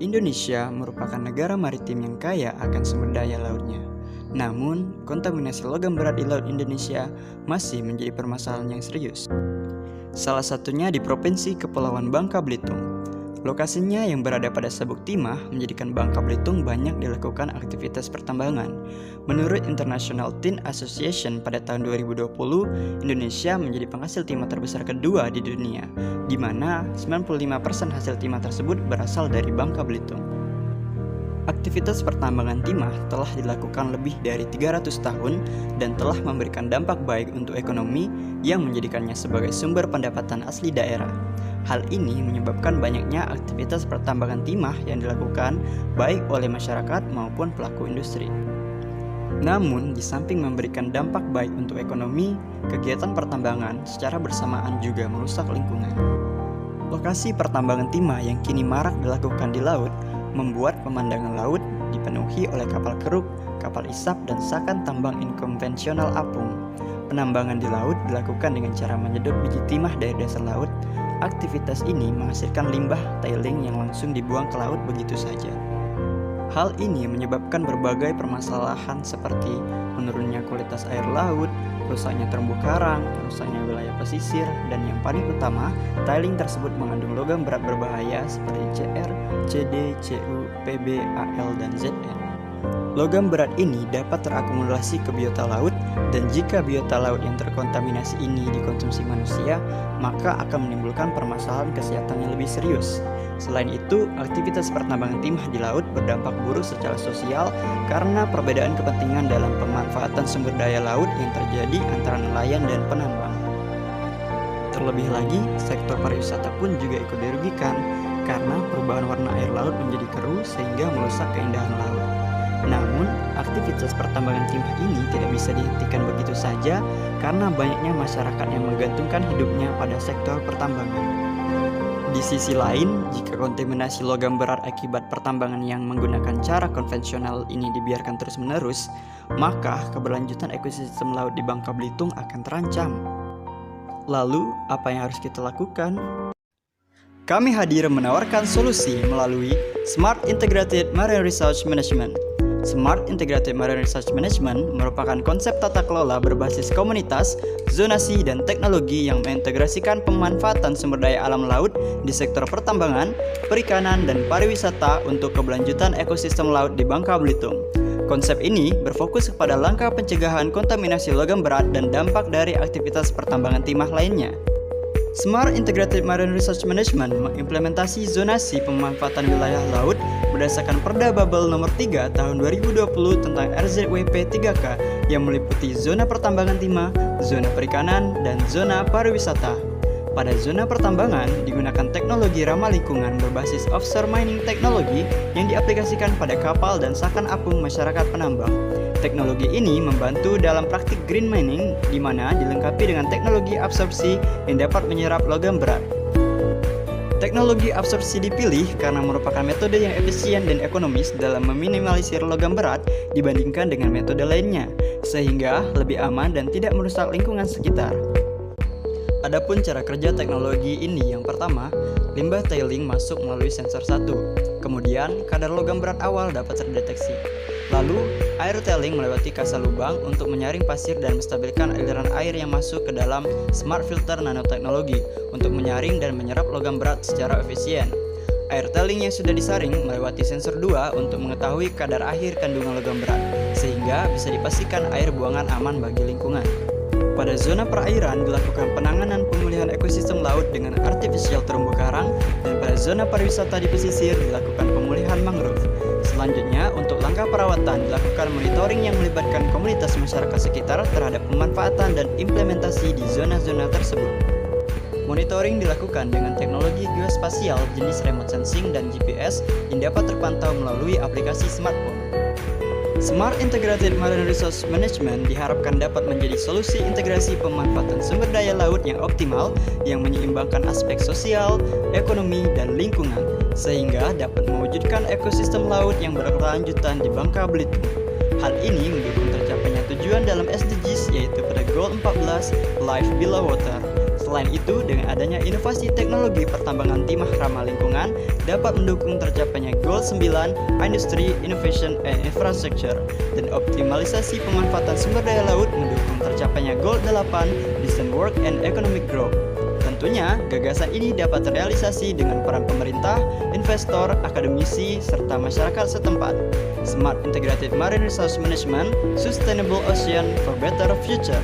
Indonesia merupakan negara maritim yang kaya akan sumber daya lautnya. Namun, kontaminasi logam berat di Laut Indonesia masih menjadi permasalahan yang serius. Salah satunya di Provinsi Kepulauan Bangka Belitung. Lokasinya yang berada pada Sabuk Timah menjadikan Bangka Belitung banyak dilakukan aktivitas pertambangan. Menurut International Tin Association pada tahun 2020, Indonesia menjadi penghasil timah terbesar kedua di dunia, di mana 95% hasil timah tersebut berasal dari Bangka Belitung. Aktivitas pertambangan timah telah dilakukan lebih dari 300 tahun dan telah memberikan dampak baik untuk ekonomi yang menjadikannya sebagai sumber pendapatan asli daerah. Hal ini menyebabkan banyaknya aktivitas pertambangan timah yang dilakukan baik oleh masyarakat maupun pelaku industri. Namun, di samping memberikan dampak baik untuk ekonomi, kegiatan pertambangan secara bersamaan juga merusak lingkungan. Lokasi pertambangan timah yang kini marak dilakukan di laut membuat pemandangan laut dipenuhi oleh kapal keruk, kapal isap, dan sakan tambang inkonvensional apung. Penambangan di laut dilakukan dengan cara menyedot biji timah dari dasar laut. Aktivitas ini menghasilkan limbah tailing yang langsung dibuang ke laut begitu saja. Hal ini menyebabkan berbagai permasalahan seperti menurunnya kualitas air laut, rusaknya terumbu karang, rusaknya wilayah pesisir, dan yang paling utama, tailing tersebut mengandung logam berat berbahaya seperti Cr, Cd, Cu, Pb, Al, dan Zn. Logam berat ini dapat terakumulasi ke biota laut, dan jika biota laut yang terkontaminasi ini dikonsumsi manusia, maka akan menimbulkan permasalahan kesehatan yang lebih serius. Selain itu, aktivitas pertambangan timah di laut berdampak buruk secara sosial karena perbedaan kepentingan dalam pemanfaatan sumber daya laut yang terjadi antara nelayan dan penambang. Terlebih lagi, sektor pariwisata pun juga ikut dirugikan karena perubahan warna air laut menjadi keruh sehingga merusak keindahan laut. Namun, aktivitas pertambangan timah ini tidak bisa dihentikan begitu saja karena banyaknya masyarakat yang menggantungkan hidupnya pada sektor pertambangan. Di sisi lain, jika kontaminasi logam berat akibat pertambangan yang menggunakan cara konvensional ini dibiarkan terus-menerus, maka keberlanjutan ekosistem laut di Bangka Belitung akan terancam. Lalu, apa yang harus kita lakukan? Kami hadir menawarkan solusi melalui Smart Integrated Marine Resource Management. Smart Integrated Marine Resource Management merupakan konsep tata kelola berbasis komunitas, zonasi, dan teknologi yang mengintegrasikan pemanfaatan sumber daya alam laut di sektor pertambangan, perikanan, dan pariwisata untuk keberlanjutan ekosistem laut di Bangka Belitung. Konsep ini berfokus kepada langkah pencegahan kontaminasi logam berat dan dampak dari aktivitas pertambangan timah lainnya. Smart Integrated Marine Resource Management mengimplementasi zonasi pemanfaatan wilayah laut berdasarkan Perda Babel nomor 3 tahun 2020 tentang RZWP 3K yang meliputi zona pertambangan timah, zona perikanan, dan zona pariwisata. Pada zona pertambangan digunakan teknologi ramah lingkungan berbasis offshore mining teknologi yang diaplikasikan pada kapal dan sakan apung masyarakat penambang. Teknologi ini membantu dalam praktik green mining di mana dilengkapi dengan teknologi absorpsi yang dapat menyerap logam berat. Teknologi absorpsi dipilih karena merupakan metode yang efisien dan ekonomis dalam meminimalisir logam berat dibandingkan dengan metode lainnya, sehingga lebih aman dan tidak merusak lingkungan sekitar. Adapun cara kerja teknologi ini, yang pertama, limbah tailing masuk melalui sensor 1. Kemudian, kadar logam berat awal dapat terdeteksi. Lalu, air tailing melewati kasa lubang untuk menyaring pasir dan menstabilkan aliran air yang masuk ke dalam smart filter nanoteknologi untuk menyaring dan menyerap logam berat secara efisien. Air tailing yang sudah disaring melewati sensor 2 untuk mengetahui kadar akhir kandungan logam berat, sehingga bisa dipastikan air buangan aman bagi lingkungan. Pada zona perairan dilakukan penanganan pemulihan ekosistem laut dengan artificial terumbu karang, dan pada zona pariwisata di pesisir dilakukan pemulihan mangrove. Selanjutnya, untuk langkah perawatan dilakukan monitoring yang melibatkan komunitas masyarakat sekitar terhadap pemanfaatan dan implementasi di zona-zona tersebut. Monitoring dilakukan dengan teknologi geospasial jenis remote sensing dan GPS yang dapat terpantau melalui aplikasi smartphone. Smart Integrated Marine Resource Management diharapkan dapat menjadi solusi integrasi pemanfaatan sumber daya laut yang optimal yang menyeimbangkan aspek sosial, ekonomi, dan lingkungan, sehingga dapat mewujudkan ekosistem laut yang berkelanjutan di Bangka Belitung. Hal ini mendukung tercapainya tujuan dalam SDGs yaitu pada Goal 14, Life Below Water. Selain itu, dengan adanya inovasi teknologi pertambangan timah ramah lingkungan dapat mendukung tercapainya Goal 9, Industry, Innovation, and Infrastructure, dan optimalisasi pemanfaatan sumber daya laut mendukung tercapainya Goal 8, Decent Work and Economic Growth. Tentunya, gagasan ini dapat terrealisasi dengan peran pemerintah, investor, akademisi, serta masyarakat setempat. Smart Integrated Marine Resource Management, Sustainable Ocean for Better Future.